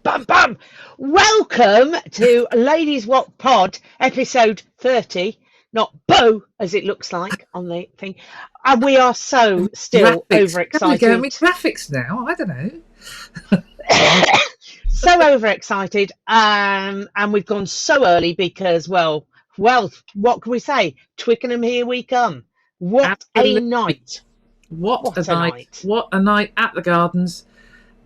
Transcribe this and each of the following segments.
bam, bam. Welcome to Ladies Wot Pod, episode 30. Not Bo, as it looks like on the thing. And we are so still Graphics. overexcited. Can we go with graphics now? I don't know. So overexcited. And we've gone so early because, well, what can we say? Twickenham, here we come. What Absolutely. a night. What a night. What a night at the Gardens.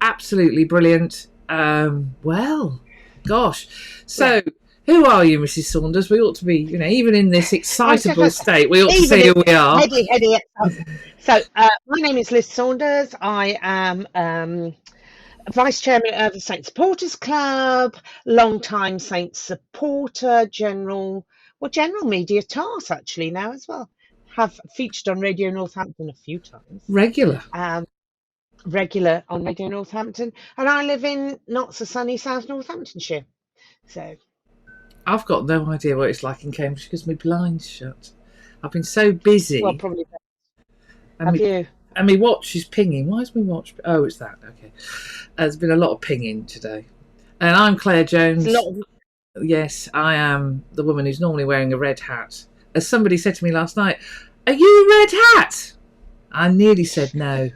Absolutely brilliant. Well, gosh. So, who are you, Mrs. Saunders? We ought to be, even in this excitable state, we ought to say who we are. So, my name is Lis Saunders. I am Vice Chairman of the Saints Supporters Club, long-time Saints supporter, general media task actually now as well. Have featured on Radio Northampton a few times. Regular On Radio Northampton, and I live in not so sunny South Northamptonshire. So I've got no idea what it's like in Cambridge because my blind's shut. I've been so busy. Well, probably. Have you? And my watch is pinging. Why is my watch? Oh, it's that. Okay. There's been a lot of pinging today. And I'm Claire Jones. Yes, I am the woman who's normally wearing a red hat. As somebody said to me last night, "Are you a red hat?" I nearly said no.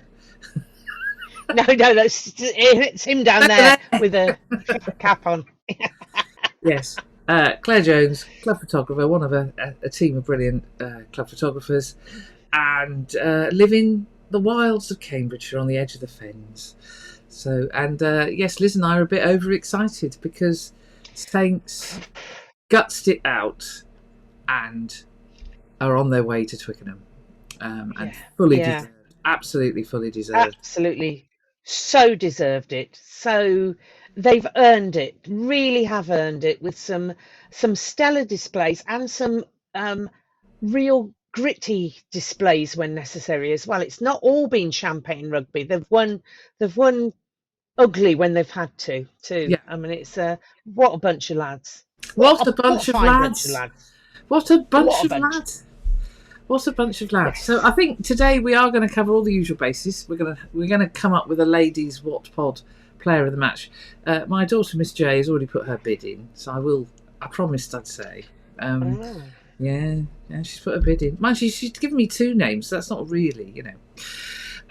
No, it's him down there with a cap on. Yes. Claire Jones, club photographer, one of a team of brilliant club photographers, and live in the wilds of Cambridgeshire on the edge of the fens. So, and yes, Liz and I are a bit overexcited because Saints gutsed it out and are on their way to Twickenham, and fully deserved, absolutely fully deserved. Absolutely, so deserved it. So they've earned it, really have earned it, with some stellar displays and some real gritty displays when necessary as well. It's not all been champagne rugby. They've won ugly when they've had to too. Yeah. I mean, it's what a bunch of lads. What a bunch of lads. What a bunch of lads. What a bunch of lads. Yes. So I think today we are going to cover all the usual bases. We're going to come up with a Ladies Wot Pod Player of the match. My daughter Miss J has already put her bid in, so I promised I'd say. Yeah, she's put her bid in. Mind you, she's given me two names, so that's not really,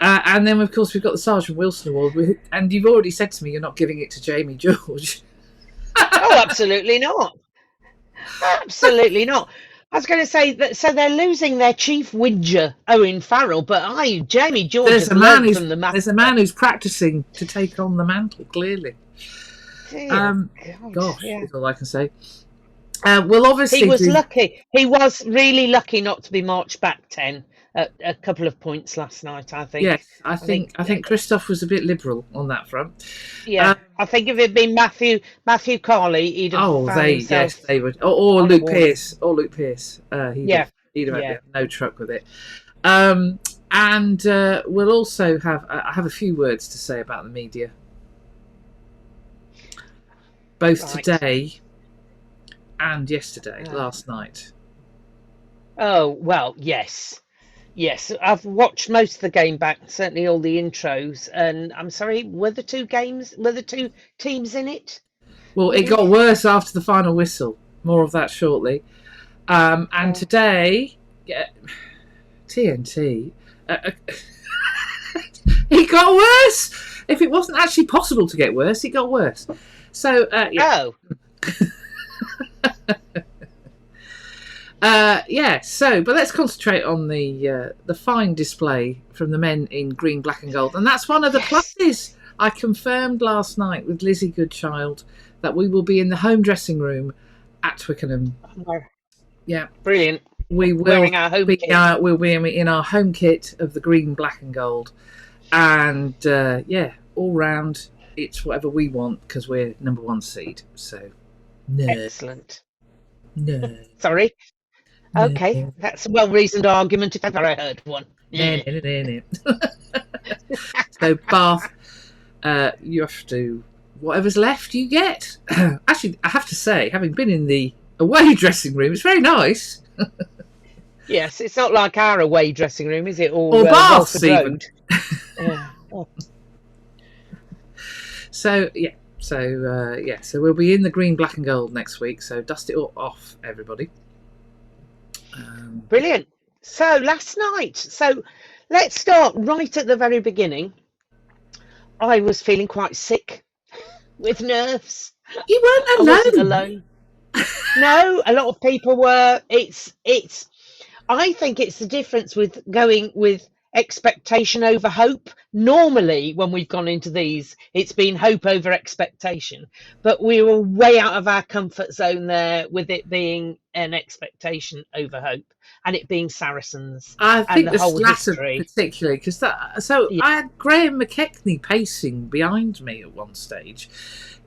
And then of course we've got the Sergeant Wilson Award, and you've already said to me you're not giving it to Jamie George. Oh, absolutely not. Absolutely not. I was going to say that, so they're losing their chief whinger, Owen Farrell, but Jamie George there's a man who's practising to take on the mantle, clearly. Gosh, is all I can say. Well, obviously he was lucky. He was really lucky not to be marched back 10 at a couple of points last night, I think. Yes, I think Christoph was a bit liberal on that front. Yeah, I think if it had been Matthew Carley, he'd have they would. Or Luke Pearce. He'd have no truck with it. And we'll also I have a few words to say about the media. Both today and yesterday, last night. Oh, well, yes. Yes, I've watched most of the game back, certainly all the intros, and I'm sorry, were the two teams in it? Well, it got worse after the final whistle. More of that shortly. And today, TNT, it got worse. If it wasn't actually possible to get worse, it got worse. So, yeah. Oh. But let's concentrate on the fine display from the men in green, black and gold. And that's one of the pluses. I confirmed last night with Lizzie Goodchild that we will be in the home dressing room at Twickenham. Yeah. Brilliant. We will wearing our home kit. We'll be in our home kit of the green, black and gold. And, all round, it's whatever we want because we're number one seed. So, no. Excellent. No. Sorry. Okay, that's a well-reasoned argument if ever I heard one. No. So Bath, you have to, whatever's left you get. Actually, I have to say, having been in the away dressing room, it's very nice. Yes, it's not like our away dressing room, is it? Or Bath's even. Yeah. Oh. So, yeah. So so we'll be in the green, black, and gold next week. So dust it all off, everybody. Brilliant. So last night. So let's start right at the very beginning. I was feeling quite sick with nerves. You weren't alone. I wasn't alone. No, a lot of people were. I think it's the difference with going with expectation over hope. Normally, when we've gone into these, it's been hope over expectation. But we were way out of our comfort zone there with it being an expectation over hope and it being Saracens. I think the whole latter history. Particularly because I had Graham McKechnie pacing behind me at one stage,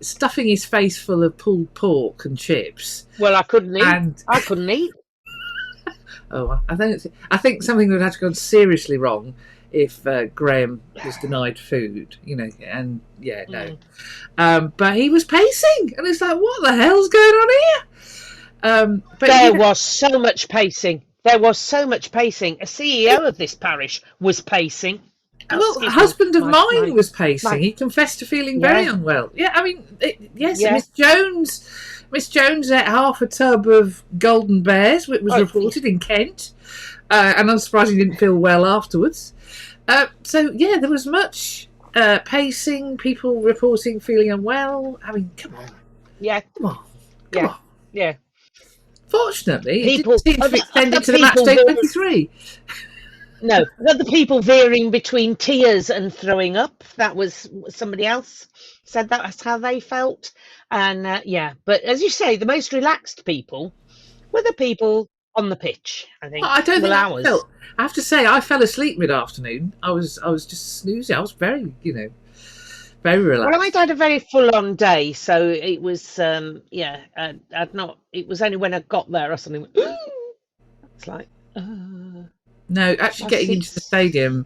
stuffing his face full of pulled pork and chips. Well, I couldn't eat. Oh, I think something would have to go seriously wrong if Graham was denied food, and but he was pacing, and it's like, what the hell's going on here? But there was so much pacing. There was so much pacing. A CEO of this parish was pacing. Well, a husband of mine was pacing. He confessed to feeling very unwell. Yeah, I mean, yes, yeah. Miss Jones ate half a tub of golden bears, which was reported in Kent, and unsurprisingly didn't feel well afterwards. So, there was much pacing, people reporting feeling unwell. I mean, come on. Yeah. Come on. Yeah. Fortunately, it didn't seem to be extended to the match day 23. No, the people veering between tears and throwing up. That was somebody else said that's how they felt. And but as you say, the most relaxed people were the people on the pitch, I think. I don't think I have to say, I fell asleep mid-afternoon. I was just snoozing. I was very, very relaxed. Well, I'd had a very full-on day, so it was, I'd not. It was only when I got there or something. It's like. No, actually getting into the stadium,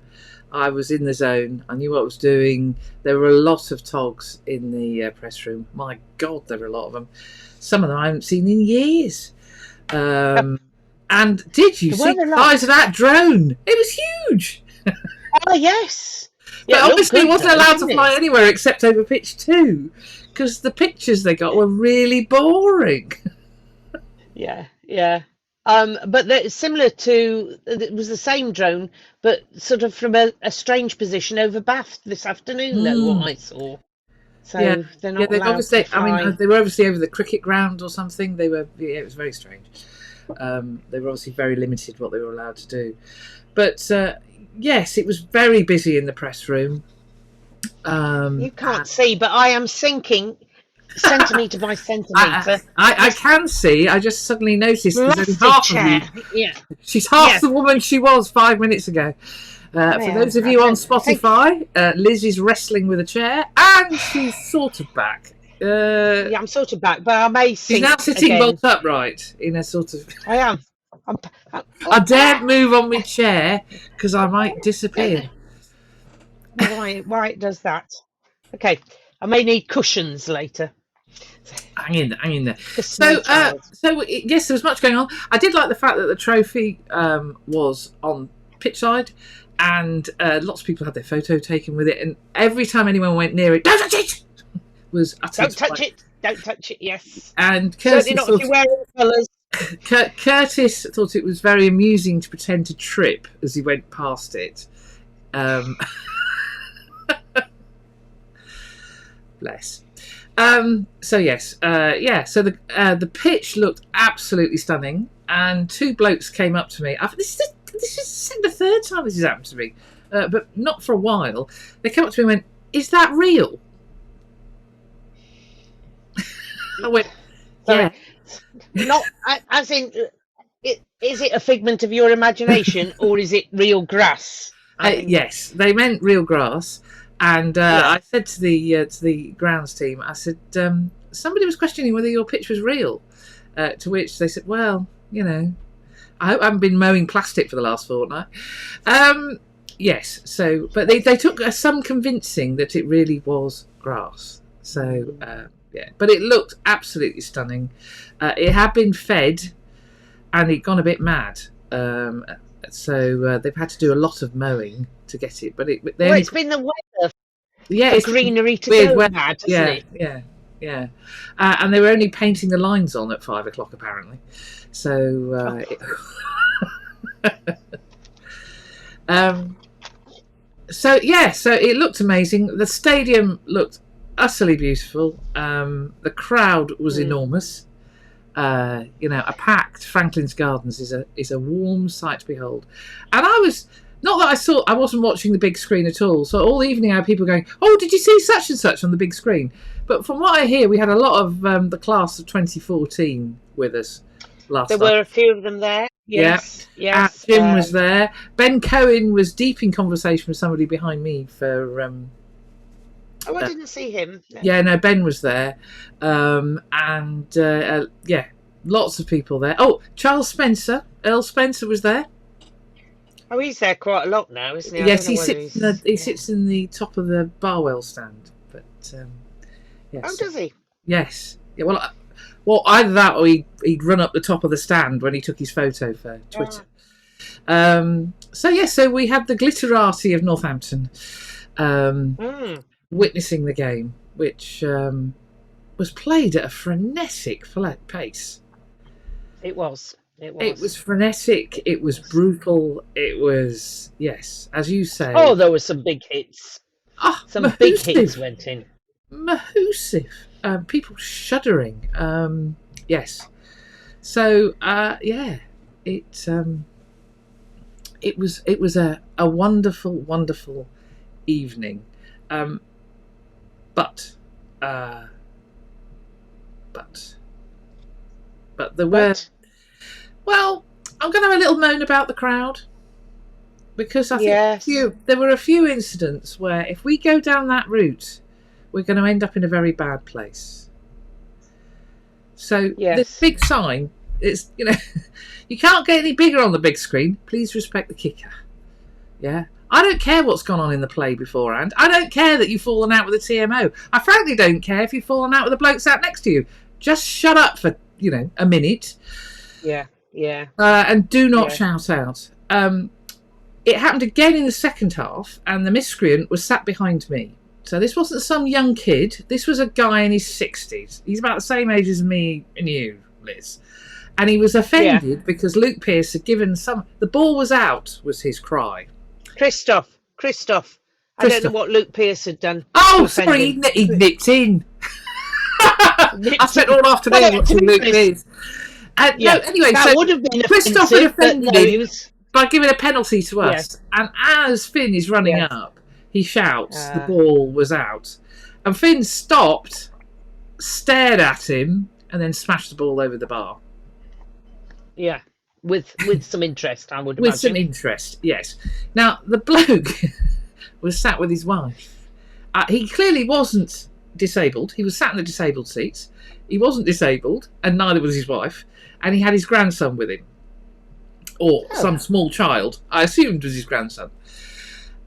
I was in the zone. I knew what I was doing. There were a lot of togs in the press room. My God, there were a lot of them. Some of them I haven't seen in years. And did you see the size of that drone? It was huge. Oh, yes. But obviously it wasn't allowed to fly anywhere except over pitch 2 because the pictures they got were really boring. Yeah. But similar to, it was the same drone, but sort of from a strange position over Bath this afternoon, though, what I saw. So they're not allowed to fly. I mean, they were obviously over the cricket ground or something. They were, it was very strange. They were obviously very limited what they were allowed to do. But yes, it was very busy in the press room. You can't see, but I am sinking centimetre by centimetre. I can see. I just suddenly noticed there's only half of you. Yeah. She's half the woman she was 5 minutes ago. For those of you on Spotify, Liz is wrestling with a chair and she's sort of back. I'm sort of back, but I may sink. She's now sitting bolt upright in a sort of... I am. I daren't move on my chair because I might disappear. Why it does that? Okay, I may need cushions later. Hang in there. So yes, there was much going on. I did like the fact that the trophy was on pitch side, and lots of people had their photo taken with it. And every time anyone went near it, don't touch it. Was don't touch it. Don't touch it. Yes. And Curtis certainly not if you're wearing colours. Curtis thought it was very amusing to pretend to trip as he went past it. Bless. So yes, So the pitch looked absolutely stunning, and two blokes came up to me. This is the third time this has happened to me, but not for a while. They came up to me and went, "Is that real?" I went, "Yeah." Not as in. Is it a figment of your imagination, or is it real grass? Yes, they meant real grass. And I said to the grounds team, I said, somebody was questioning whether your pitch was real. To which they said, well, I hope I haven't been mowing plastic for the last fortnight. Yes, so, but they took some convincing that it really was grass. So, but it looked absolutely stunning. It had been fed and it gone a bit mad. So they've had to do a lot of mowing to get it. But it's been the weather. Yeah, it's greenery to go mad, isn't it? Yeah. And they were only painting the lines on at 5 o'clock apparently. So, so it looked amazing. The stadium looked utterly beautiful. The crowd was enormous. A packed Franklin's Gardens is a warm sight to behold. And I wasn't watching the big screen at all. So all evening I had people going, "Oh, did you see such and such on the big screen?" But from what I hear, we had a lot of the class of 2014 with us last night. There were a few of them there. Yes. Jim was there. Ben Cohen was deep in conversation with somebody behind me for. I didn't see him. No. Yeah, no, Ben was there, lots of people there. Oh, Charles Spencer, Earl Spencer was there. Oh, he's there quite a lot now, isn't he? Yes, he sits in the top of the Barwell stand. But yes. Oh, does he? Yes. Yeah. Well, either that or he'd run up the top of the stand when he took his photo for Twitter. So we had the glitterati of Northampton witnessing the game, which was played at a frenetic pace. It was. It was frenetic. It was brutal. It was, yes, as you say. Oh, there were some big hits. Some big hits went in. Mahoosive. People shuddering. Yes. So, it was a wonderful, wonderful evening. But there were. Well, I'm going to have a little moan about the crowd, because I think there were a few incidents where if we go down that route, we're going to end up in a very bad place. So this big sign, it's you can't get any bigger on the big screen. Please respect the kicker. Yeah. I don't care what's gone on in the play beforehand. I don't care that you've fallen out with a TMO. I frankly don't care if you've fallen out with the bloke sat next to you. Just shut up for, a minute. Yeah. And do not shout out. It happened again in the second half, and the miscreant was sat behind me. So this wasn't some young kid. This was a guy in his 60s. He's about the same age as me and you, Liz. And he was offended because Luke Pearce had given the ball was out, was his cry. Christoph. I don't know what Luke Pearce had done. Oh, sorry, he nipped in. I spent all afternoon watching Luke Pearce. No, anyway, that would have been Christoph had offended him by giving a penalty to us. And as Finn is running up, he shouts, the ball was out. And Finn stopped, stared at him, and then smashed the ball over the bar. Yeah, with some interest, I would imagine. With some interest, yes. Now, the bloke was sat with his wife. He clearly wasn't disabled. He was sat in the disabled seats. He wasn't disabled, and neither was his wife. And he had his grandson with him. Or some small child. I assumed was his grandson.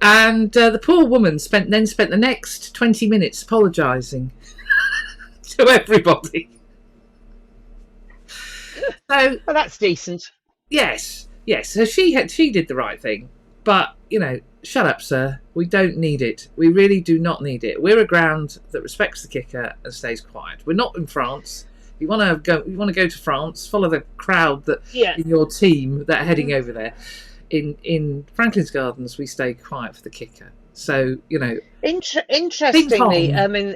And the poor woman spent the next 20 minutes apologising to everybody. So, well, that's decent. Yes. So she did the right thing. But, shut up, sir. We don't need it. We really do not need it. We're a ground that respects the kicker and stays quiet. We're not in France. You want to go to France, follow the crowd in your team that are heading over there. In Franklin's Gardens, we stay quiet for the kicker. So, interestingly, I mean,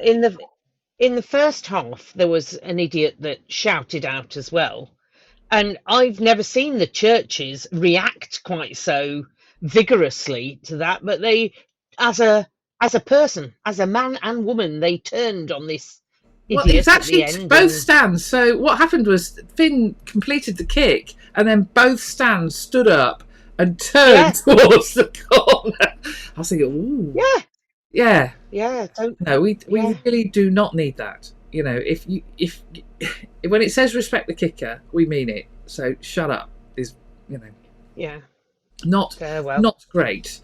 in the first half, there was an idiot that shouted out as well. And I've never seen the churches react quite so vigorously to that, but they, as a person, as a man and woman, they turned on this idiot. Well, it's actually both stands. So what happened was Finn completed the kick, and then both stands stood up and turned towards the corner. I was thinking, ooh, yeah. No, we really do not need that. If when it says respect the kicker, we mean it. So shut up is not great.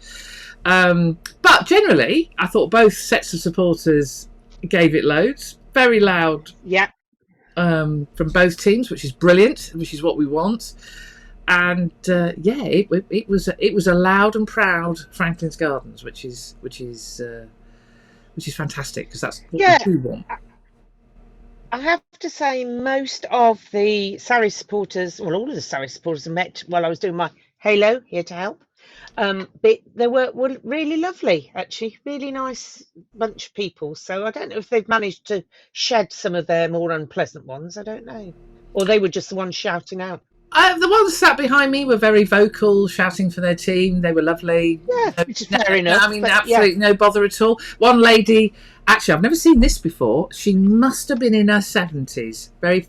But generally, I thought both sets of supporters gave it loads. Very loud. Yeah. From both teams, which is brilliant, which is what we want. And it was a loud and proud Franklin's Gardens, which is which is fantastic because that's what we do want. I have to say, most of the Sarries supporters, well, all of the Sarries supporters I met while I was doing my Halo, here to help. But they were really lovely, actually, really nice bunch of people. So I don't know if they've managed to shed some of their more unpleasant ones. I don't know. Or they were just the ones shouting out. The ones sat behind me were very vocal, shouting for their team. They were lovely. Yeah, which is fair enough. I mean, absolutely no bother at all. One lady, actually, I've never seen this before. She must have been in her 70s. Very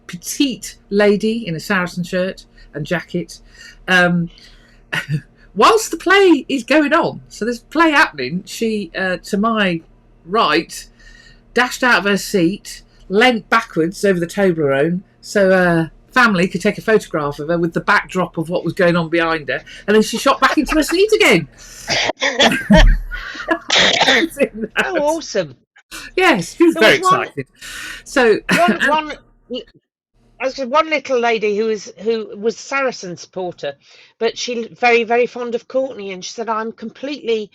petite lady in a Saracen shirt and jacket. Whilst the play is going on, so there's play happening, she, to my right, dashed out of her seat, leant backwards over the Toblerone, so family could take a photograph of her with the backdrop of what was going on behind her, and then she shot back into her seat again. Oh, awesome. Yes, she was very excited. So one little lady who was Saracen supporter, but she very, very fond of Courtney, and she said, I'm completely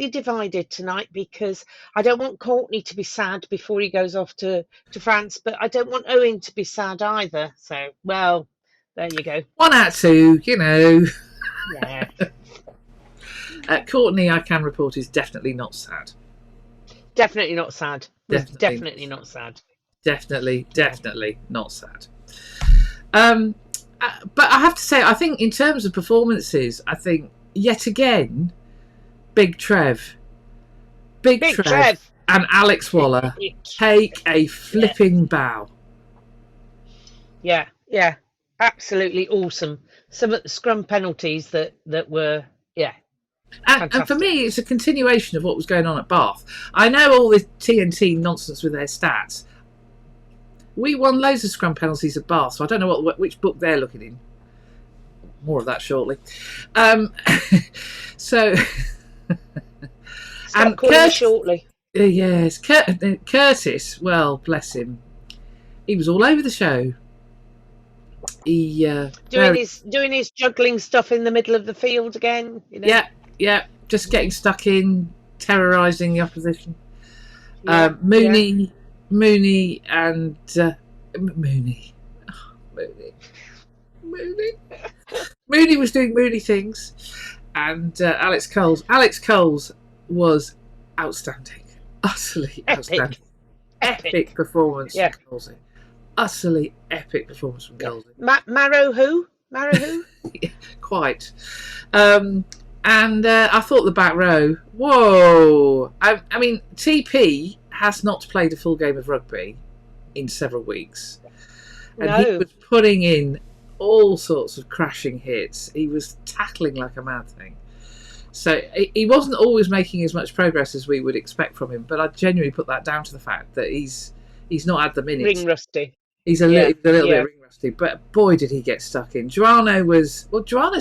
divided tonight because I don't want Courtney to be sad before he goes off to France, but I don't want Owen to be sad either. So, well, there you go. 1 out of 2, you know. Yeah. Courtney, I can report, is definitely not sad. Definitely not sad. Definitely not sad. Definitely not sad. But I have to say, I think in terms of performances, I think yet again, Big Trev and Alex Waller take a flipping bow. Yeah, absolutely awesome. Some of the scrum penalties that were, and for me, it's a continuation of what was going on at Bath. I know all this TNT nonsense with their stats. We won loads of scrum penalties at Bath, so I don't know which book they're looking in. More of that shortly. So, and Curtis shortly. Yes, Curtis. Well, bless him. He was all over the show. He doing his juggling stuff in the middle of the field again. You know? Yeah, just getting stuck in, terrorising the opposition. Mooney and Mooney. Oh, Mooney was doing Mooney things, and Alex Coles was outstanding, utterly outstanding, epic performance from Colesy. Utterly epic performance from Colesy. Marrow who? Yeah, quite. And I thought the back row. Whoa! I mean, TP has not played a full game of rugby in several weeks, and he was putting in all sorts of crashing hits. He was tackling like a mad thing. So he wasn't always making as much progress as we would expect from him, but I genuinely put that down to the fact that he's not had the minutes. Ring rusty. He's a little bit ring rusty, but boy did he get stuck in. Joanna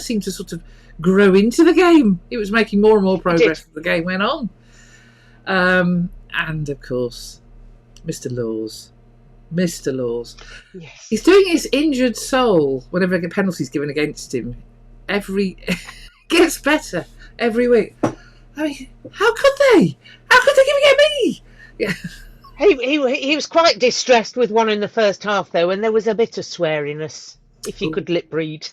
seemed to sort of grow into the game. He was making more and more progress as the game went on. And of course, Mr. Laws. Yes. He's doing his injured soul whenever a penalty's given against him. Gets better every week. I mean, how could they? How could they give it at me? Yeah. He was quite distressed with one in the first half, though, and there was a bit of sweariness, if you could lip read.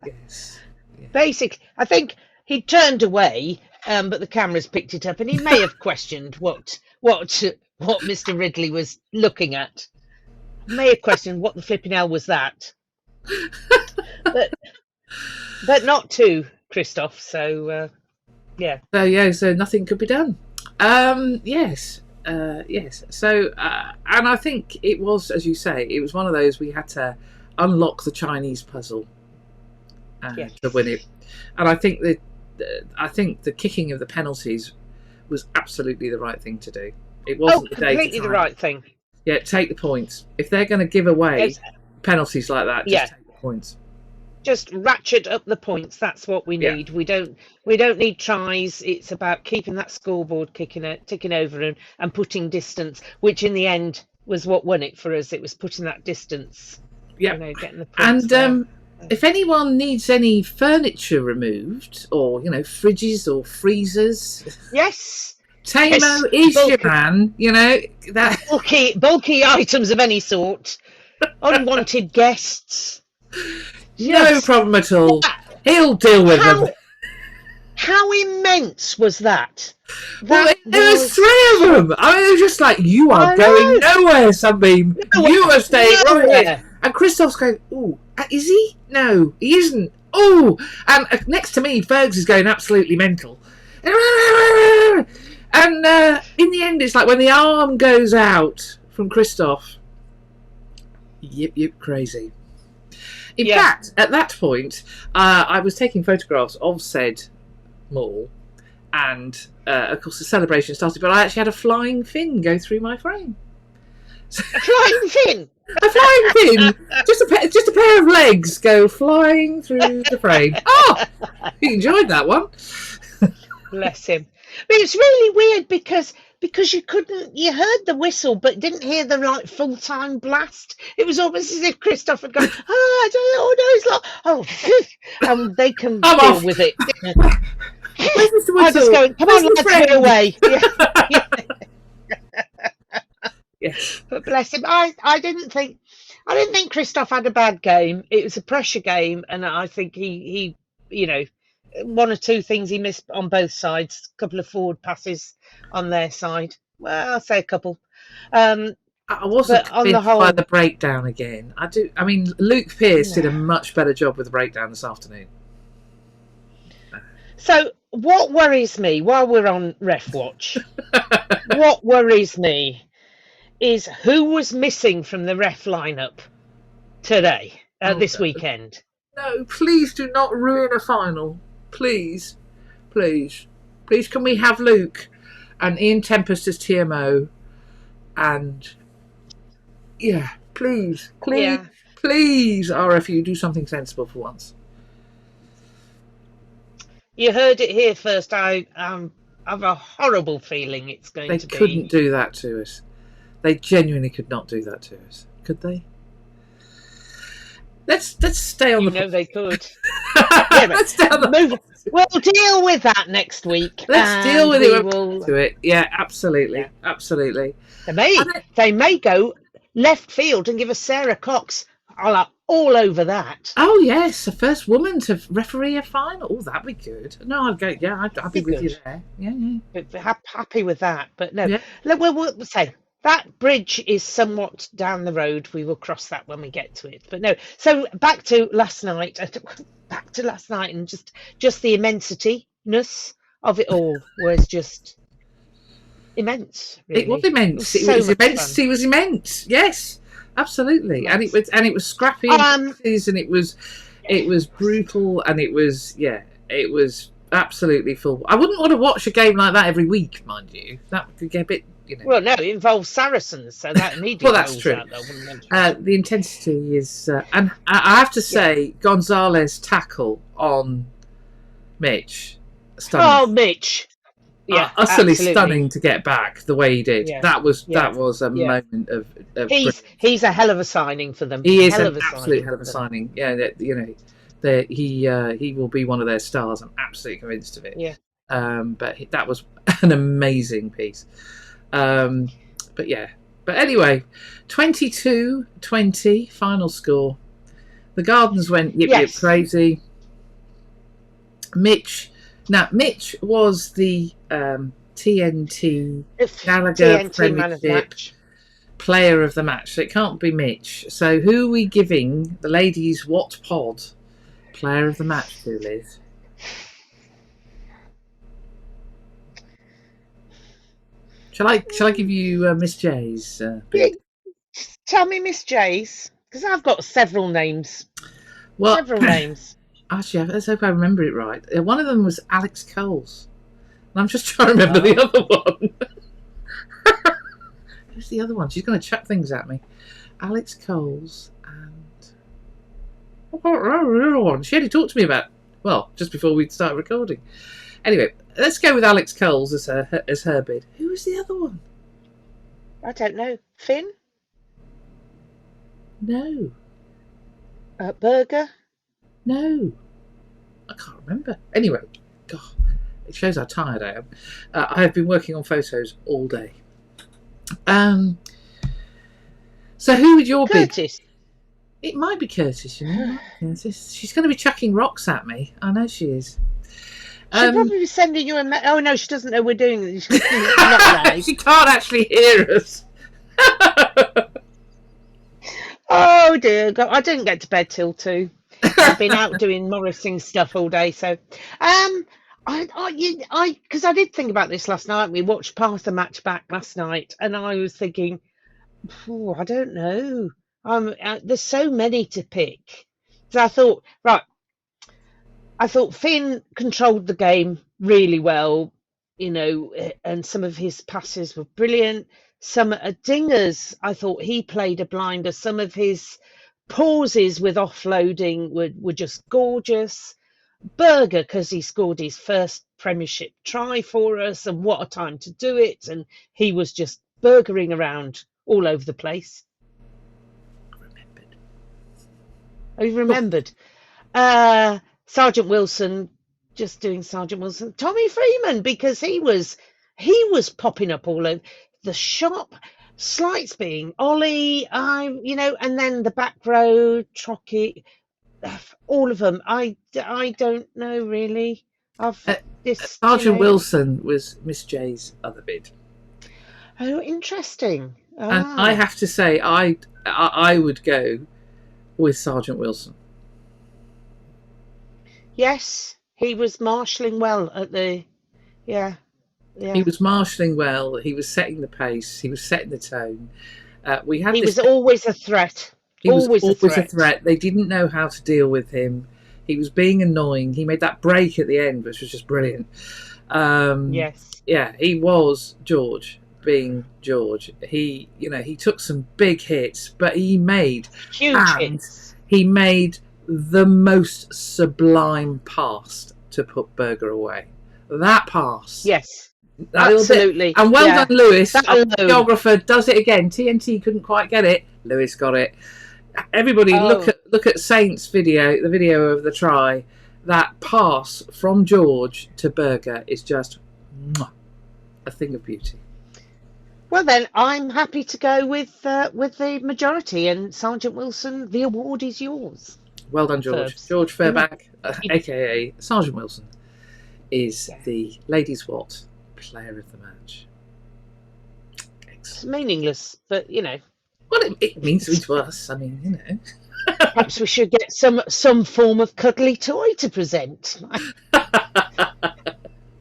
Yes. Yeah. Basically, I think he turned away, but the cameras picked it up, and he may have questioned what Mr. Ridley was looking at. May have questioned what the flipping hell was that. but not to Christoph. So yeah. So nothing could be done. Yes. So, and I think it was, as you say, it was one of those we had to unlock the Chinese puzzle to win it. And I think the kicking of the penalties was absolutely the right thing to do. It wasn't completely the right thing. Yeah, take the points. If they're going to give away penalties like that, just take the points. Just ratchet up the points. That's what we need. Yeah. We don't need tries. It's about keeping that scoreboard ticking over and putting distance, which in the end was what won it for us. It was putting that distance. Yeah, getting the points. And if anyone needs any furniture removed, or fridges or freezers, yes, Tamo is your man, you know. That bulky items of any sort, unwanted guests. No problem at all. He'll deal with them. How immense was that? Well, there was 3 of them. I mean, it was just like, you are going nowhere, Sunbeam. You are staying right here. And Christoph's going, oh, is he? No, he isn't. Oh, and next to me, Fergs is going absolutely mental. And in the end, it's like when the arm goes out from Christoph, yip, crazy. In fact, at that point, I was taking photographs of said mall, and of course the celebration started, but I actually had a flying fin go through my frame. A flying fin? A flying fin! Just a pair of legs go flying through the frame. Oh! You enjoyed that one. Bless him. But it's really weird because you heard the whistle but didn't hear the full-time blast. It was almost as if Christoph had gone, I don't know, and they can deal with it. I was going, come on, lads, we're away. Yes. But bless him, I didn't think Christoph had a bad game. It was a pressure game, and I think he 1 or 2 things he missed on both sides. A couple of forward passes on their side. Well, I'll say a couple. I wasn't convinced by the breakdown again. I mean, Luke Pearce did a much better job with the breakdown this afternoon. So, what worries me while we're on Ref Watch? What worries me is who was missing from the ref lineup today, this weekend. No, please do not ruin a final. Please. Can we have Luke and Ian Tempest as TMO? And please, RFU, do something sensible for once. You heard it here first. I have a horrible feeling it's going to be. They couldn't do that to us. They genuinely could not do that to us. Could they? Let's stay on they could. Let's stay on the move. We'll deal with that next week. Let's deal with it. Yeah, absolutely. Yeah. Absolutely. They may go left field and give us Sarah Cox all over that. Oh yes, the first woman to referee a final. Oh, that'd be good. No, I'd go. Yeah, I'd be with you there. Yeah. Happy with that. But no, we'll say that bridge is somewhat down the road. We will cross that when we get to it. But no. So back to last night. And just the immensity-ness of it all was just immense. Really. It was immense. It was immense. Yes. Absolutely, and it was scrappy, and it was brutal, and it was absolutely full. I wouldn't want to watch a game like that every week, mind you. That could get a bit, Well, no, it involves Saracens, so that immediately. Well, that's true. The intensity is, and I have to say, Gonzalez's tackle on Mitch. Stunning. Oh, Mitch. Yeah, utterly stunning to get back the way he did. Yeah. That was a moment of he's a hell of a signing for them. He is an absolute hell of a signing. Yeah, he will be one of their stars. I'm absolutely convinced of it. Yeah. But that was an amazing piece. But anyway, 22-20 final score. The Gardens went yip crazy. Mitch was the TNT Gallagher Premiership Player of the Match. So it can't be Mitch. So who are we giving the Ladies Wot Pod Player of the Match to, Liz? Shall I give you Miss J's? Tell me Miss J's, because I've got several names. Several names. Actually, let's hope I remember it right. One of them was Alex Coles. And I'm just trying to remember the other one. Who's the other one? She's going to chuck things at me. Alex Coles and... I can't remember the other one. She only talked to me about... Well, just before we started recording. Anyway, let's go with Alex Coles as her bid. Who was the other one? I don't know. Finn? No. Berger? No, I can't remember. Anyway, God, It shows how tired I am. I have been working on photos all day. So who would your Curtis? It might be Curtis, you know. Curtis. She's going to be chucking rocks at me. I know she is. She'll probably be sending you a oh no, she doesn't know we're doing this. She can't actually hear us. Oh dear God, I didn't get to bed till 2. I've been out doing Morrising stuff all day. So because I did think about this last night. We watched part of the match back last night, and I was thinking, I don't know. There's so many to pick. So I thought Finn controlled the game really well, you know, and some of his passes were brilliant. Some Dingers, I thought he played a blinder. Some of his pauses with offloading were just gorgeous. Berger, because he scored his first Premiership try for us, and what a time to do it. And he was just burgering around all over the place. Oh, you remembered. Sergeant Wilson, just doing Sergeant Wilson. Tommy Freeman, because he was popping up all over the shop. Slights being Ollie, and then the back row, Trocky, all of them. I don't know really. Sergeant Wilson was Miss J's other bid. Oh, interesting. And I have to say, I would go with Sergeant Wilson. Yes, he was marshalling well at the. Yeah. He was marshalling well. He was setting the pace. He was setting the tone. He was always a threat. He was always a threat. They didn't know how to deal with him. He was being annoying. He made that break at the end, which was just brilliant. Yes. Yeah, he was George being George. He took some big hits, but he made huge hits. He made the most sublime pass to put Berger away. That pass. Yes. Absolutely. And well done, Lewis. Our videographer does it again. TNT couldn't quite get it. Lewis got it. Everybody look at Saints video, the video of the try. That pass from George to Berger is just a thing of beauty. Well then, I'm happy to go with the majority, and Sergeant Wilson, the award is yours. Well done, George. Furbs. George Fairback, aka Sergeant Wilson, is the Ladies Wot Player of the Match. Excellent. It's meaningless, but you know. Well, it means something to us. I mean, you know. Perhaps we should get some form of cuddly toy to present.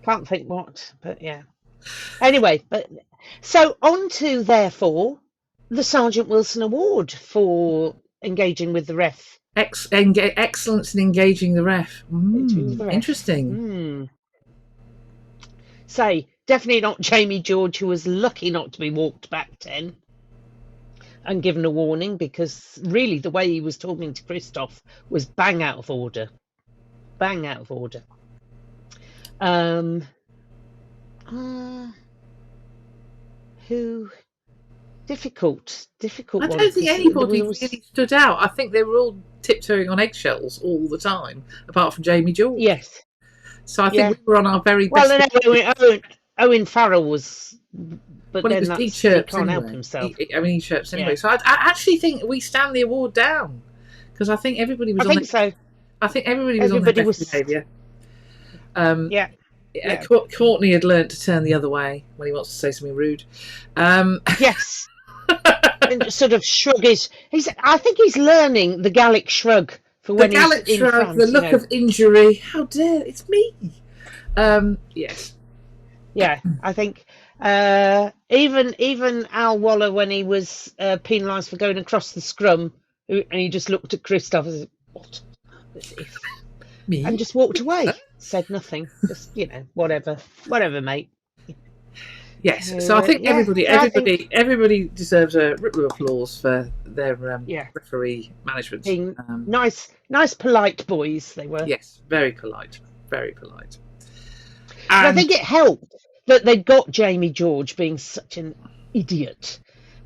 Can't think what, but yeah. Anyway, so on to therefore the Sergeant Wilson Award for engaging with the ref. Excellence in engaging the ref. Interesting. Say, definitely not Jamie George, who was lucky not to be walked back 10 and given a warning, because really the way he was talking to Christoph was bang out of order. Bang out of order. Who? Difficult. I don't think anybody really stood out. I think they were all tiptoeing on eggshells all the time, apart from Jamie George. Yes. So I think we were on our very best. Well, Owen Farrell was, but then he chirps he can't anyway. help himself. He chirps anyway. Yeah. So I actually think we stand the award down, because I think everybody was. I think everybody was on their best behaviour. Courtney had learnt to turn the other way when he wants to say something rude. Yes. And sort of shrug I think he's learning the Gallic shrug for when he's in France, the look of injury. How dare it's me? Yes. Yeah, I think even Al Waller, when he was penalised for going across the scrum, and he just looked at Christoph and said, "What? Me?" And just walked away. Said nothing. Just whatever, mate. Yes, so I think everybody deserves a rip of applause for their referee management. Being nice, polite boys they were. Yes, very polite, very polite. And I think it helped that they got Jamie George being such an idiot,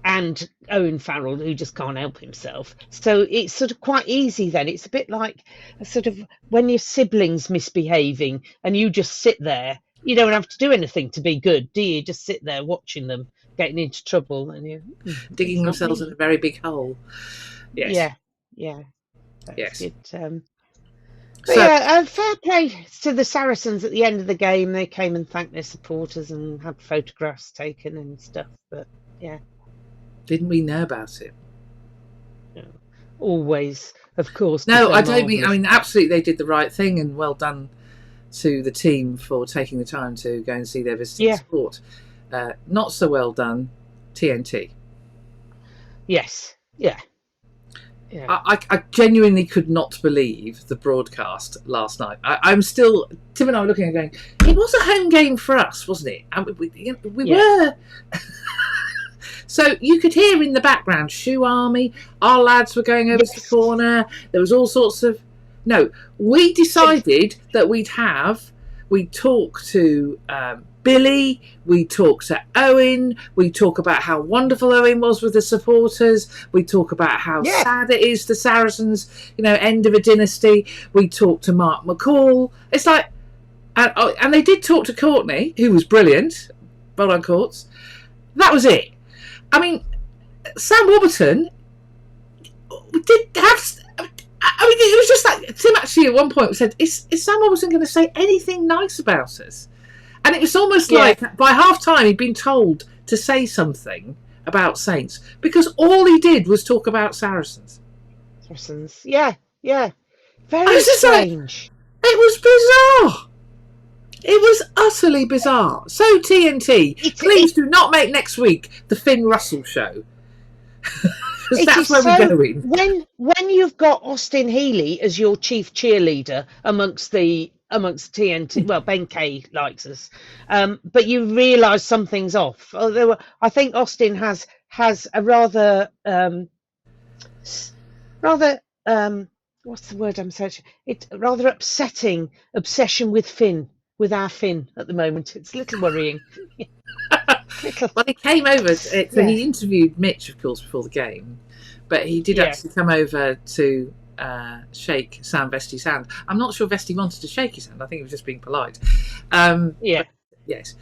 and Owen Farrell, who just can't help himself. So it's sort of quite easy then. It's a bit like a sort of when your siblings misbehaving and you just sit there you don't have to do anything to be good, do you? Just sit there watching them getting into trouble and you digging themselves in a very big hole. Yes. Yeah. Yes. It, fair play to the Saracens at the end of the game. They came and thanked their supporters and had photographs taken and stuff. But yeah, didn't we know about it? No. Always, of course. No, I don't mean. I mean, absolutely, they did the right thing, and well done to the team for taking the time to go and see their visiting sport. Not so well done, TNT. Yes. Yeah. I genuinely could not believe the broadcast last night. I'm still, Tim and I were looking and going, it was a home game for us, wasn't it? And we were. So you could hear in the background, Shoe Army, our lads were going over to the corner. There was all sorts of... No, we decided that we'd talk to Billy, we talk to Owen, we talk about how wonderful Owen was with the supporters, we talk about how sad it is the Saracens, end of a dynasty, we talk to Mark McCall. It's like, and they did talk to Courtney, who was brilliant, well done Courts. That was it. I mean, Sam Warburton did have... I mean, it was just like, Tim actually at one point said, is Sam Warburton going to say anything nice about us? And it was almost like by half time he'd been told to say something about Saints because all he did was talk about Saracens. Yeah. Very strange. It was bizarre. It was utterly bizarre. So TNT, please do not make next week the Finn Russell show. Because that's where we're going. When you've got Austin Healey as your chief cheerleader amongst TNT, well, Ben Kay likes us, but you realise something's off. I think Austin has a rather what's the word I'm searching? It's a rather upsetting obsession with our Finn at the moment. It's a little worrying. Well, he came over. So he interviewed Mitch, of course, before the game, but he did actually come over to shake Sam Vesti's hand. I'm not sure Vesti wanted to shake his hand. I think he was just being polite. Yes.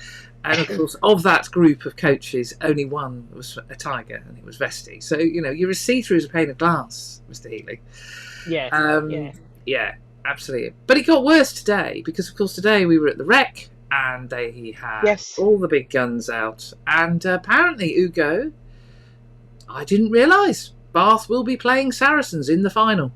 And of course, of that group of coaches, only one was a Tiger, and it was Vesti. So you're as see-through as a pane of glass, Mr. Healy. Yeah, absolutely. But it got worse today because, of course, today we were at the Rec. And he had all the big guns out. And apparently, Ugo, I didn't realise, Bath will be playing Saracens in the final.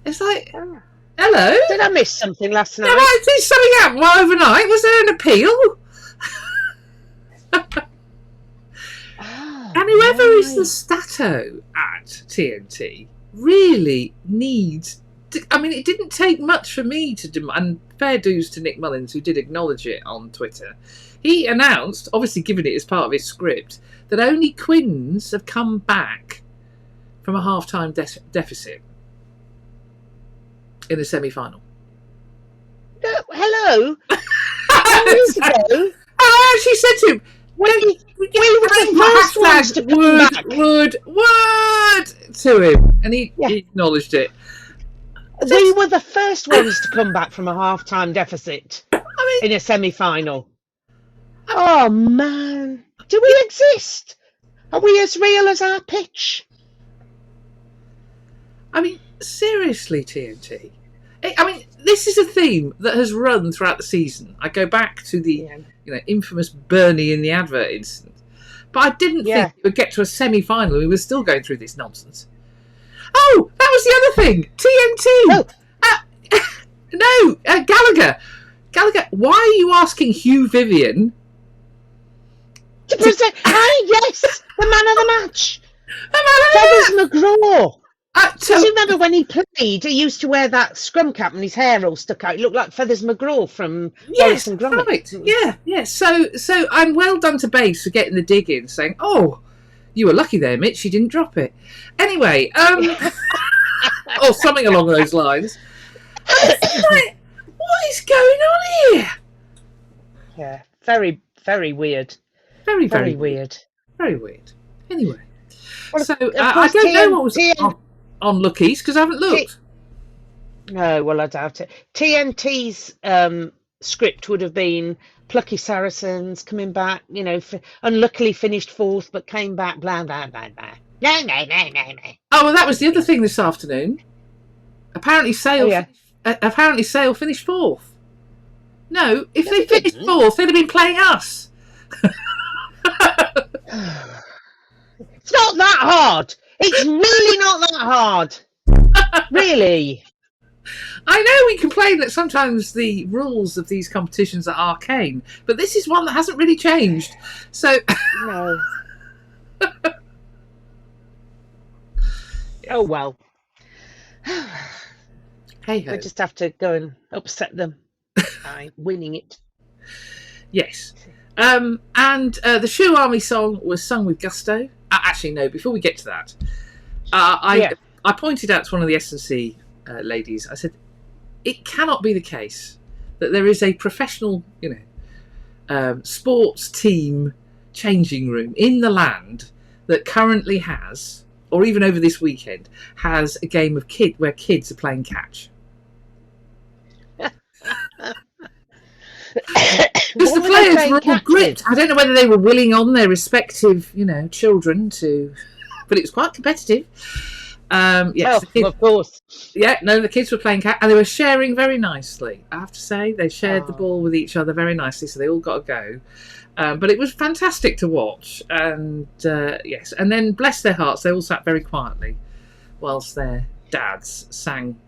It's like, hello? Did I miss something last night? Did something happen overnight? Was there an appeal? And whoever is the stato at TNT... really needs to, I mean, it didn't take much for me to demand, fair dues to Nick Mullins, who did acknowledge it on Twitter. He announced, obviously given it as part of his script, that only Quins have come back from a half-time deficit in the semi-final. Hello? Years ago, I actually said to him, we were the first ones to come back. Word to him, and he acknowledged it. We were the first ones to come back from a half-time deficit in a semi-final. Oh man, do we exist? Are we as real as our pitch? I mean, seriously, TNT. I mean, this is a theme that has run throughout the season. I go back to the infamous Bernie in the advert incident. But I didn't think we would get to a semi-final. We were still going through this nonsense. Oh, that was the other thing. TNT. Gallagher. Gallagher, why are you asking Hugh Vivian to present? Yes, the man of the match. Feathers McGraw. Do you remember when he played? He used to wear that scrum cap and his hair all stuck out. It looked like Feathers McGraw from Boris and Gromit. Right. Yeah. So I'm well done to Base for getting the dig in, saying, "Oh, you were lucky there, Mitch. You didn't drop it." Anyway, or something along those lines. Like, what is going on here? Yeah, very, very weird. Very weird. Very weird. Anyway, well, so I don't know what was. on Lookies because I haven't looked. No, well, I doubt it. TNT's script would have been plucky Saracens coming back, unluckily finished fourth, but came back, blah, blah, blah, blah. No. Oh, well, that was the other thing this afternoon. Apparently Sale finished fourth. No, if they finished fourth, they'd have been playing us. It's not that hard. It's really not that hard. Really. I know we complain that sometimes the rules of these competitions are arcane, but this is one that hasn't really changed. So no. Oh well. Hey ho. We just have to go and upset them by winning it. Yes. And the Shoe Army song was sung with gusto. Actually, no. Before we get to that, I pointed out to one of the S&C ladies. I said, it cannot be the case that there is a professional, sports team changing room in the land that currently has, or even over this weekend, has a game of where kids are playing catch. Because the players were all gripped. I don't know whether they were willing on their respective, children to, but it was quite competitive. Yes, of course. Yeah, no, the kids were playing catch and they were sharing very nicely. I have to say, they shared the ball with each other very nicely, so they all got a go. But it was fantastic to watch, and yes, and then bless their hearts, they all sat very quietly whilst their dads sang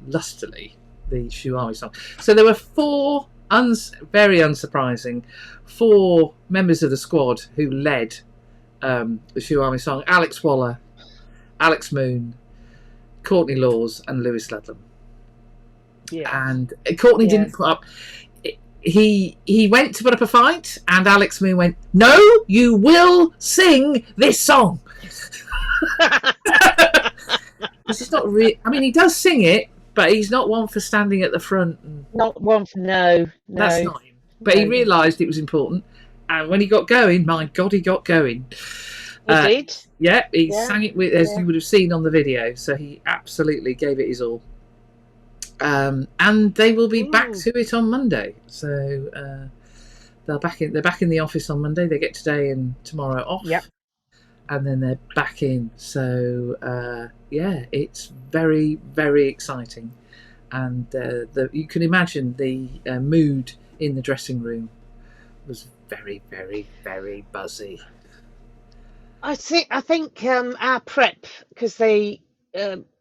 lustily the Shoe Army song. So there were four, very unsurprising, four members of the squad who led the Shoe Army song: Alex Waller, Alex Moon, Courtney Laws, and Lewis Ludlam. Yeah. And Courtney didn't put up. He went to put up a fight, and Alex Moon went, "No, you will sing this song." It's just not real. I mean, he does sing it, but he's not one for standing at the front. Not one for no. That's not him. But he realised it was important, and when he got going, my God, he got going. He did. Yeah, he sang it as you would have seen on the video. So he absolutely gave it his all. And they will be back to it on Monday. So they're back in the office on Monday. They get today and tomorrow off. Yep. And then they're back in. So it's very, very exciting. And you can imagine the mood in the dressing room was very, very, very buzzy. I think our prep, because they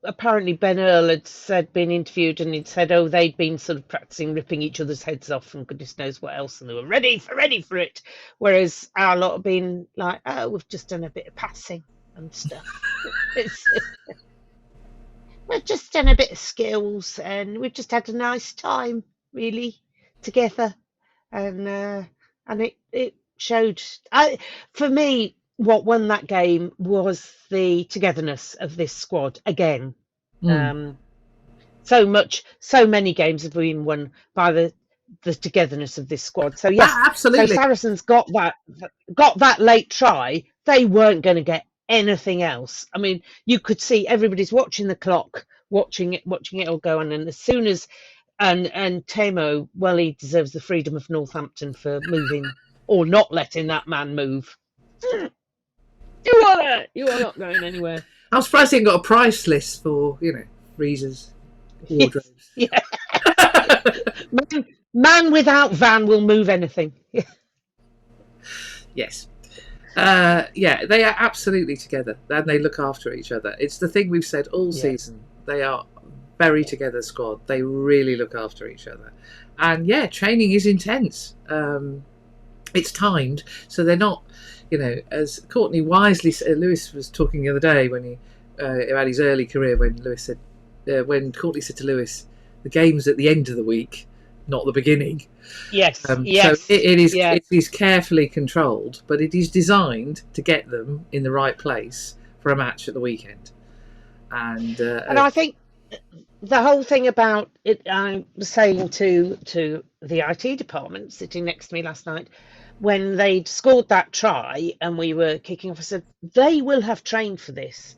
apparently Ben Earl had been interviewed and he'd said, they'd been sort of practicing ripping each other's heads off and goodness knows what else, and they were ready for it. Whereas our lot have been like, we've just done a bit of passing and stuff. We've just done a bit of skills and we've just had a nice time really together, and it showed. For me, what won that game was the togetherness of this squad again. So many games have been won by the togetherness of this squad. So yes, absolutely. So Saracens got that late try. They weren't going to get anything else. I mean, you could see everybody's watching the clock, watching it all go on, and as soon as and Temo, well, he deserves the freedom of Northampton for moving or not letting that man move. You are not going anywhere. I'm surprised he ain't got a price list for, freezers, wardrobes. Yeah. Man without van will move anything. Yes. They are absolutely together and they look after each other. It's the thing we've said all season. They are very together squad. They really look after each other. And training is intense. It's timed, so they're not, as Courtney wisely said, Lewis was talking the other day when he about his early career, when Courtney said to Lewis, the game's at the end of the week, not the beginning. Yes. So it is carefully controlled, but it is designed to get them in the right place for a match at the weekend. And I think the whole thing about it, I was saying to the IT department sitting next to me last night, when they'd scored that try and we were kicking off, I said, they will have trained for this.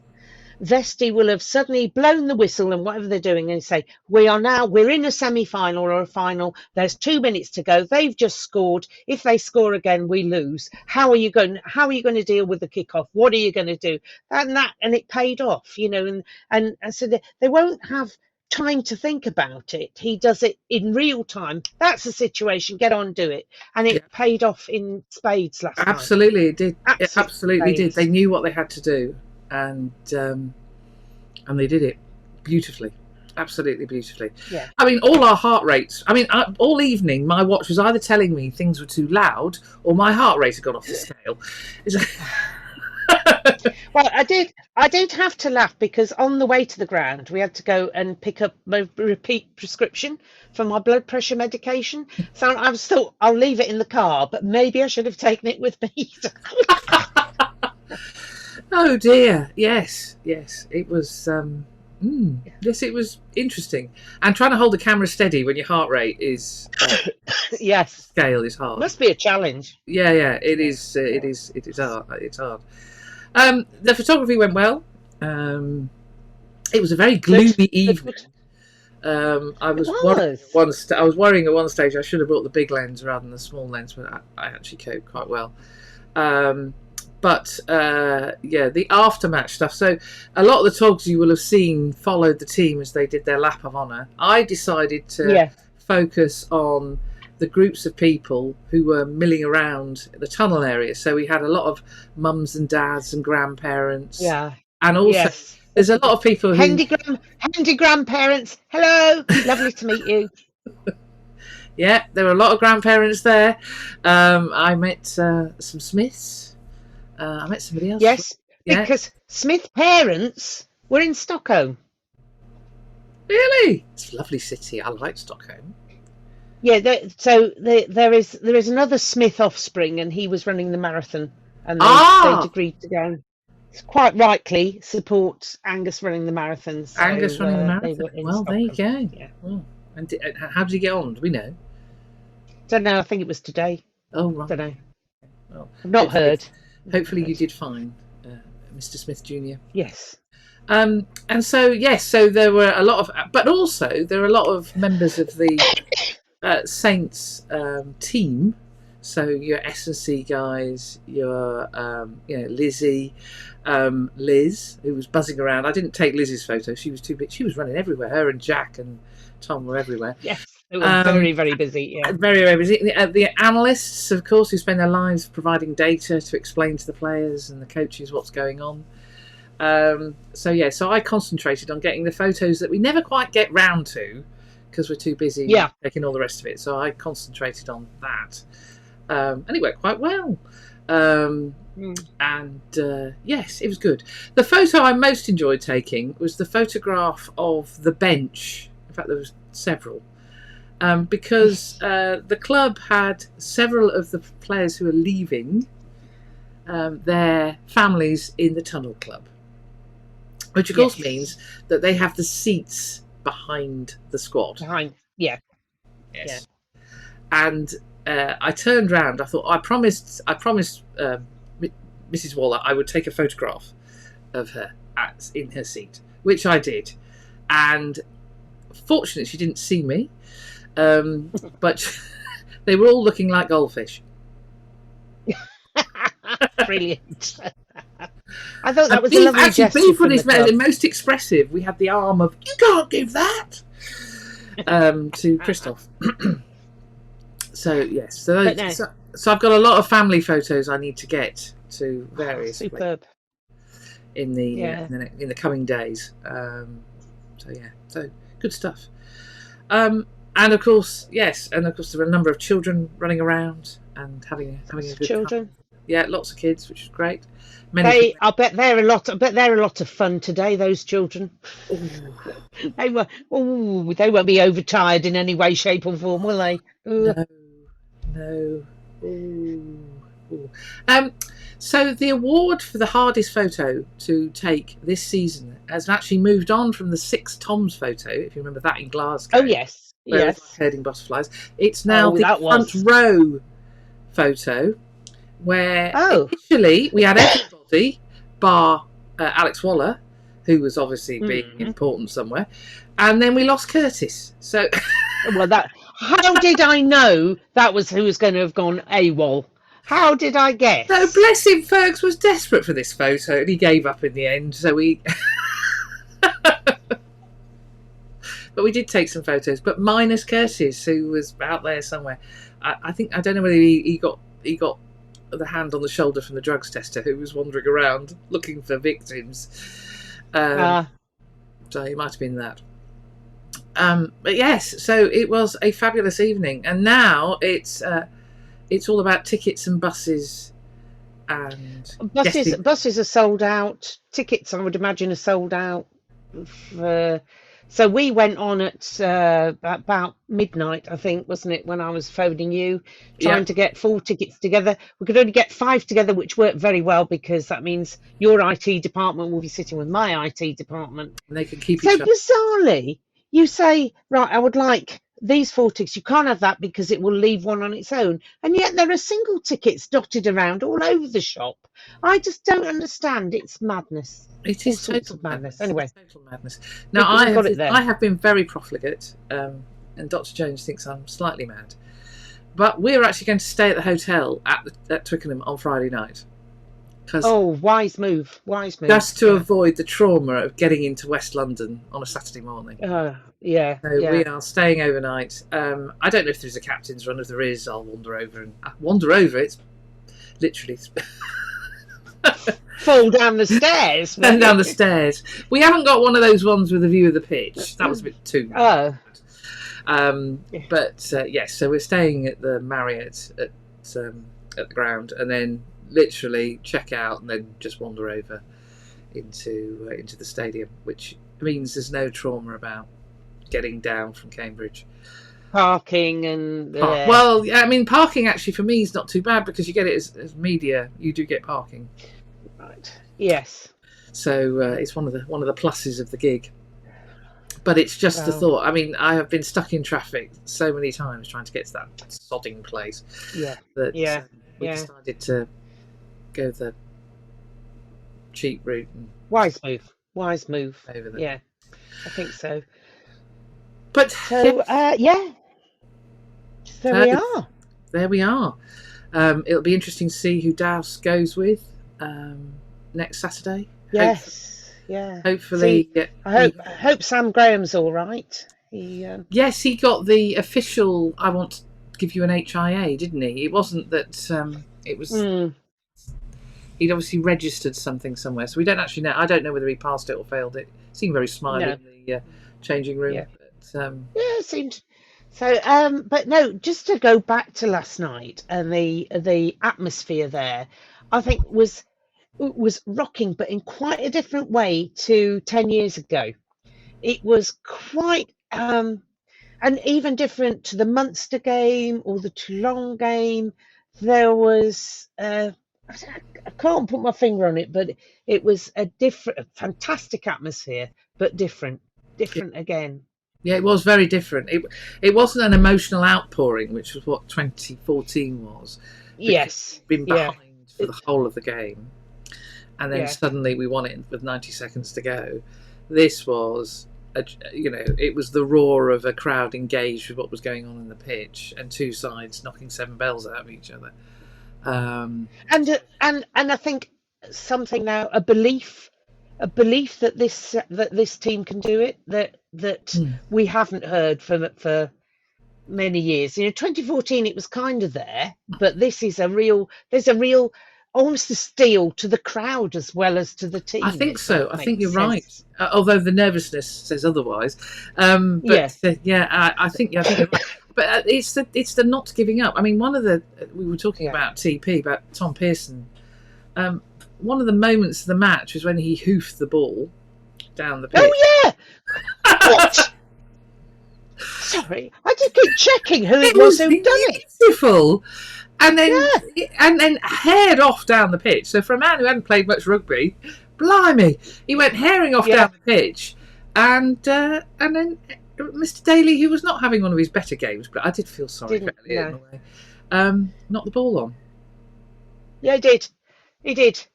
Vesty will have suddenly blown the whistle and whatever they're doing and say, we're in a semi-final or a final. There's 2 minutes to go. They've just scored. If they score again, we lose. How are you going to deal with the kickoff? What are you going to do? And it paid off, and so they won't have time to think about it. He does it in real time. That's the situation. Get on, do it. And it paid off in spades last night. Absolutely, it did. It absolutely did. They knew what they had to do, and they did it beautifully. Absolutely beautifully. Yeah. I mean, all our heart rates. I mean, all evening, my watch was either telling me things were too loud or my heart rate had gone off the scale. Well, I did have to laugh because on the way to the ground we had to go and pick up my repeat prescription for my blood pressure medication. So I'll leave it in the car, but maybe I should have taken it with me. Oh dear, yes, it was. Yes, it was interesting. And trying to hold the camera steady when your heart rate is yes, scale is hard. Must be a challenge. Yeah, it is. It is hard. It's hard. The photography went well. It was a very gloomy evening. I was worrying at one stage I should have brought the big lens rather than the small lens, but I actually coped quite well. But the aftermatch stuff. So a lot of the togs you will have seen followed the team as they did their lap of honour. I decided to focus on the groups of people who were milling around the tunnel area. So we had a lot of mums and dads and grandparents. Yeah. And also there's a lot of people who... Handy grandparents. Hello. Lovely to meet you. Yeah, there were a lot of grandparents there. I met some Smiths. I met somebody else. Yes, because Smith parents were in Stockholm. Really? It's a lovely city. I like Stockholm. Yeah, there is another Smith offspring, and he was running the marathon, and they'd agreed to go. Quite rightly support Angus running the marathon. So, Angus running the marathon. Well, there you go. Yeah. Well, and how did he get on? Do we know? Don't know. I think it was today. Oh, right. Don't know. Well, I've not heard. Hopefully, you did fine, Mr. Smith Jr. Yes. And so so there were a lot of, but also there were a lot of members of the Saints team. So your S&C guys, your Lizzie, Lis, who was buzzing around. I didn't take Lizzie's photo; she was too big. She was running everywhere. Her and Jack and Tom were everywhere. Yes, it was very, very busy. Yeah, very, very busy. The analysts, of course, who spend their lives providing data to explain to the players and the coaches what's going on. So I concentrated on getting the photos that we never quite get round to because we're too busy taking all the rest of it. So I concentrated on that. And it worked quite well. Yes, it was good. The photo I most enjoyed taking was the photograph of the bench. In fact, there was several. Because the club had several of the players who are leaving their families in the Tunnel Club. Which, of course, means that they have the seats behind the squad. Yes. And I turned round. I thought I promised Mrs. Waller I would take a photograph of her in her seat, which I did. And fortunately, she didn't see me, but they were all looking like goldfish. Brilliant. I thought that was a lovely gesture. Beefwood is the most expressive. We had the arm of "You can't give that" to Christoph. So yes, so I've got a lot of family photos I need to get to various superb in the coming days. So good stuff. And of course, there were a number of children running around and having a good children. time. Yeah, lots of kids, which is great. I bet they're a lot of fun today. Those children. They won't be overtired in any way, shape, or form, will they? No. So the award for the hardest photo to take this season has actually moved on from the 6 Toms photo, if you remember that in Glasgow. Oh yes. Herding butterflies. It's now the front row photo, where initially we had everybody bar Alex Waller who was obviously being important somewhere, and then we lost Curtis. So, well, how did I know that was who was going to have gone AWOL? How did I guess? So bless him, Fergus was desperate for this photo, and he gave up in the end. So but we did take some photos, but minus Curtis, who was out there somewhere. I don't know whether he got the hand on the shoulder from the drugs tester who was wandering around looking for victims. So it might have been that. But yes, so it was a fabulous evening, and now it's all about tickets and buses. And buses are sold out. Tickets, I would imagine, are sold out. So we went on at about midnight, I think, wasn't it, when I was phoning you, trying to get 4 tickets together. We could only get 5 together, which worked very well, because that means your IT department will be sitting with my IT department. And they can keep each other. So bizarrely, you say, right, I would like these 4 tickets. You can't have that because it will leave one on its own. And yet there are single tickets dotted around all over the shop. I just don't understand. It's madness. It is total madness. Anyway, total madness. Now I have been very profligate, and Dr. Jones thinks I'm slightly mad, but we're actually going to stay at the hotel at Twickenham on Friday night. Wise move. Just to avoid the trauma of getting into West London on a Saturday morning. So we are staying overnight. I don't know if there's a captain's run. If there is, I'll wander over. It's literally fall down the stairs. And down the stairs. We haven't got one of those ones with a view of the pitch. That was a bit too bad. But yes, so we're staying at the Marriott at the ground, and then literally check out and then just wander over into the stadium, which means there's no trauma about getting down from Cambridge. Parking and well, I mean, parking actually for me is not too bad, because you get it as media. You do get parking, right? Yes. So it's one of the pluses of the gig. But it's just the thought. I mean, I have been stuck in traffic so many times trying to get to that sodding place. That we decided to go the cheap route. And wise move. Over there. Yeah, I think so. But so there we are. It'll be interesting to see who Douse goes with next Saturday. Hopefully. I hope Sam Graham's all right. Yes, he got the official "I want to give you an HIA," didn't he? It wasn't that it was. He'd obviously registered something somewhere, so we don't actually know. I don't know whether he passed it or failed it. He seemed very smiley in the changing room. Yeah. But, it seemed so. But no, just to go back to last night and the atmosphere there, I think was rocking, but in quite a different way to 10 years ago. It was quite and even different to the Munster game or the Toulon game. There was I can't put my finger on it, but it was a fantastic atmosphere, but different again. Yeah, it was very different. It wasn't an emotional outpouring, which was what 2014 was. Yes, been behind for the whole of the game, and then suddenly we won it with 90 seconds to go. This was, it was the roar of a crowd engaged with what was going on in the pitch, and two sides knocking 7 bells out of each other. And I think something now, a belief that this team can do it, that we haven't heard for many years. 2014 it was kind of there, but this is there's a real almost a steel to the crowd as well as to the team. I think so. I think you're right. Although the nervousness says otherwise. I think you're right. But it's the not giving up. I mean, we were talking about TP, about Tom Pearson. One of the moments of the match was when he hoofed the ball down the pitch. Oh yeah. What? Sorry, I just keep checking who it was who done it. Beautiful. And then haired off down the pitch. So for a man who hadn't played much rugby, blimey, he went herring off down the pitch, and then Mr. Daly, who was not having one of his better games, but I did feel sorry for Elliot in a way, knocked the ball on. Yeah, he did.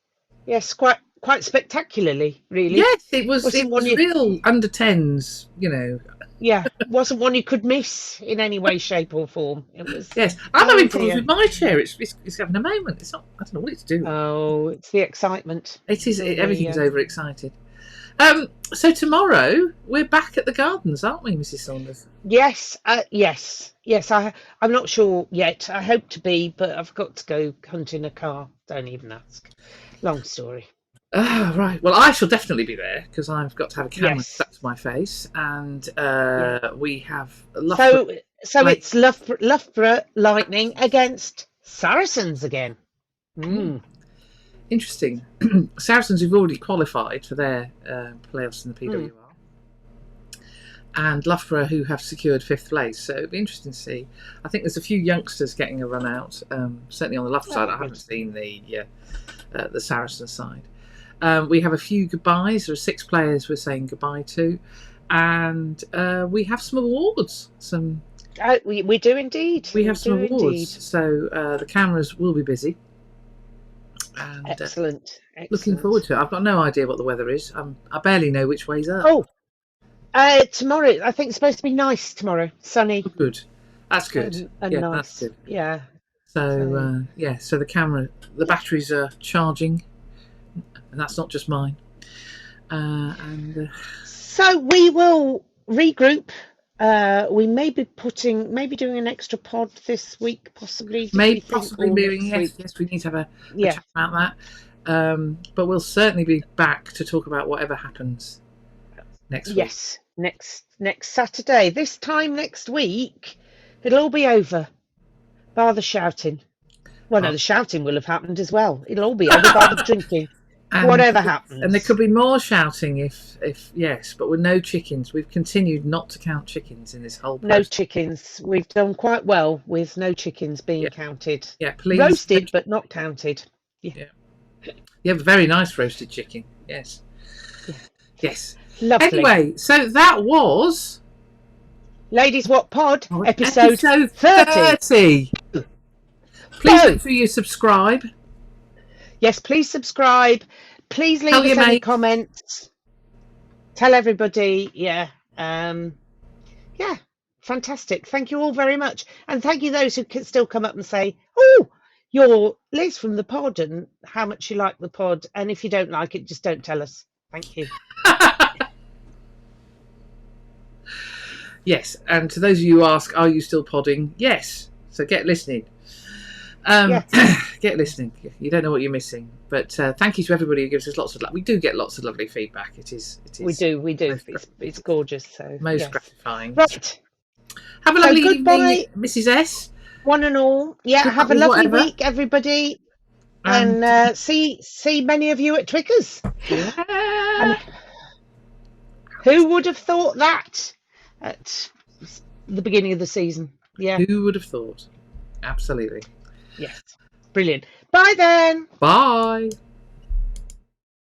Yes, quite quite spectacularly, really. Yes, it was real under 10s, you know. Yeah, wasn't one you could miss in any way, shape or form. It was. Yes, I'm having problems with my chair. It's having a moment. It's not. I don't know what it's doing. Oh, it's the excitement. It is. Everything's overexcited. So tomorrow we're back at the Gardens, aren't we, Mrs. Saunders? Yes, yes. I'm not sure yet. I hope to be, but I've got to go hunting a car. Don't even ask. Long story. Oh, right. Well, I shall definitely be there because I've got to have a camera stuck to my face, and we have Loughborough. So it's Loughborough Lightning against Saracens again. Interesting. Saracens have already qualified for their playoffs in the PWR, and Loughborough who have secured 5th place. So it'll be interesting to see. I think there's a few youngsters getting a run out. Certainly on the Loughborough side, I haven't seen the Saracens side. We have a few goodbyes. There are 6 players we're saying goodbye to, and we have some awards. We do indeed. We have some awards. Indeed. So the cameras will be busy. And, Excellent. Looking forward to it. I've got no idea what the weather is. I barely know which way's up. Tomorrow I think it's supposed to be nice tomorrow. Sunny. Oh, good. That's good. And yeah, nice. That's good. Yeah. So so the batteries are charging, and that's not just mine. So we will regroup. We may be doing an extra pod this week, possibly. Possibly moving. Yes, we need to have a chat about that. But we'll certainly be back to talk about whatever happens next week. Yes, next Saturday. This time next week, it'll all be over, bar the shouting. Well, no, the shouting will have happened as well. It'll all be over by the drinking. Whatever happens. And there could be more shouting if yes, but with no chickens. We've continued not to count chickens in this whole process. No chickens. We've done quite well with no chickens being counted. Yeah, please. Roasted but not counted. Yeah. You have a very nice roasted chicken. Yes. Yeah. Yes. Lovely. Anyway, so that was Ladies Wot Pod, episode 30. Please make sure you subscribe. Yes, please subscribe. Please leave us any comments. Tell everybody. Yeah. Fantastic. Thank you all very much. And thank you those who can still come up and say, oh, you're Liz from the pod and how much you like the pod. And if you don't like it, just don't tell us. Thank you. Yes. And to those of you who ask, are you still podding? Yes. So get listening. Get listening. You don't know what you're missing. But thank you to everybody who gives us lots of love. We do get lots of lovely feedback. It is. We do. It's gorgeous. So most gratifying. Right. Have a lovely evening, Mrs. S. One and all. Yeah. Have a lovely week, everybody. And see many of you at Twickers. Yeah. Who would have thought that at the beginning of the season? Yeah. Who would have thought? Absolutely. Yes. Brilliant. Bye then. Bye.